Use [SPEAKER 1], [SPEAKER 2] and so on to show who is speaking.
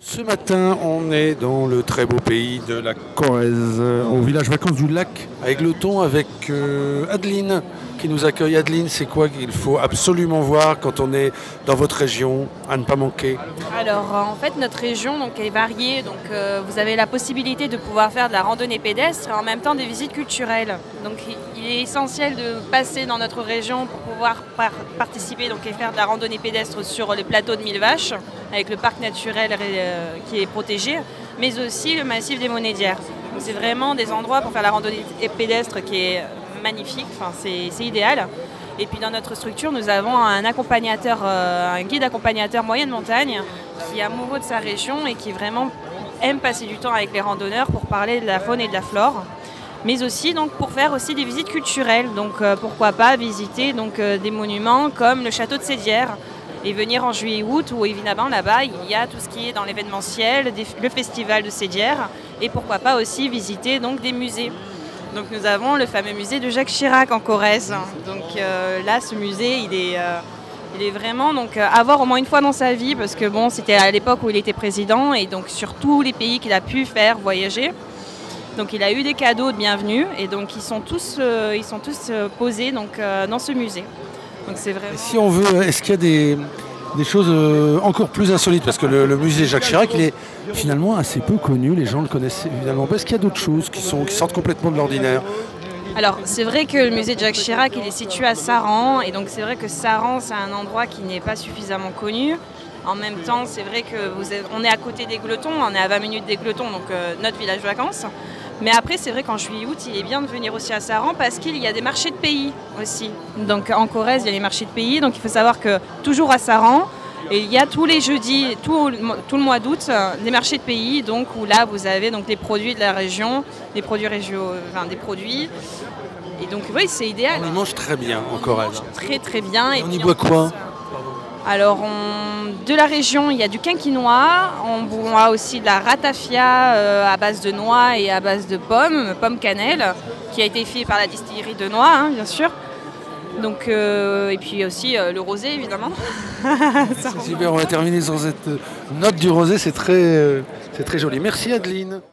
[SPEAKER 1] Ce matin, on est dans le très beau pays de la Corrèze, au village vacances du Lac, à Égletons, avec Adeline qui nous accueille. Adeline, c'est quoi qu'il faut absolument voir quand on est dans votre région, à ne pas manquer?
[SPEAKER 2] Alors en fait notre région donc, est variée, donc vous avez la possibilité de pouvoir faire de la randonnée pédestre et en même temps des visites culturelles. Donc il est essentiel de passer dans notre région pour pouvoir participer donc, et faire de la randonnée pédestre sur le plateau de Mille Vaches avec le parc naturel qui est protégé, mais aussi le massif des Monédières. Donc c'est vraiment des endroits pour faire la randonnée pédestre qui est magnifique, enfin, c'est idéal. Et puis dans notre structure, nous avons un accompagnateur, un guide accompagnateur moyenne montagne qui est amoureux de sa région et qui vraiment aime passer du temps avec les randonneurs pour parler de la faune et de la flore, mais aussi donc, pour faire aussi des visites culturelles. Donc pourquoi pas visiter donc, des monuments comme le château de Sédières et venir en juillet-août où évidemment là-bas il y a tout ce qui est dans l'événementiel, le festival de Sédières et pourquoi pas aussi visiter donc, des musées. Donc nous avons le fameux musée de Jacques Chirac en Corrèze. Donc là, ce musée, il est vraiment donc, à voir au moins une fois dans sa vie parce que bon, c'était à l'époque où il était président et donc sur tous les pays qu'il a pu faire voyager. Donc il a eu des cadeaux de bienvenue et donc ils sont tous posés donc, dans ce musée. Donc c'est vraiment...
[SPEAKER 1] Si on veut, est-ce qu'il y a des choses encore plus insolites? Parce que le musée Jacques Chirac, il est finalement assez peu connu, les gens le connaissent évidemment pas. Est-ce qu'il y a d'autres choses qui sortent complètement de l'ordinaire?
[SPEAKER 2] Alors c'est vrai que le musée de Jacques Chirac il est situé à Saran et donc c'est vrai que Saran c'est un endroit qui n'est pas suffisamment connu. En même temps c'est vrai qu'on est à côté d'Égletons, on est à 20 minutes d'Égletons, donc notre village vacances. Mais après c'est vrai qu'en juillet-août il est bien de venir aussi à Saran parce qu'il y a des marchés de pays aussi. Donc en Corrèze il y a les marchés de pays, donc il faut savoir que toujours à Saran, et il y a tous les jeudis, tout le mois d'août, des marchés de pays, donc où là vous avez donc des produits de la région, des produits des produits. Et donc oui, c'est idéal.
[SPEAKER 1] On y mange très bien en Corrèze.
[SPEAKER 2] Très très bien.
[SPEAKER 1] Et on y boit quoi?
[SPEAKER 2] Alors de la région, il y a du quinquinois, on boit aussi de la ratafia à base de noix et à base de pommes cannelle, qui a été fait par la distillerie de Noix, hein, bien sûr. Donc, et puis aussi le rosé évidemment.
[SPEAKER 1] C'est super, on va terminer sur cette note du rosé, c'est très joli. Merci Adeline.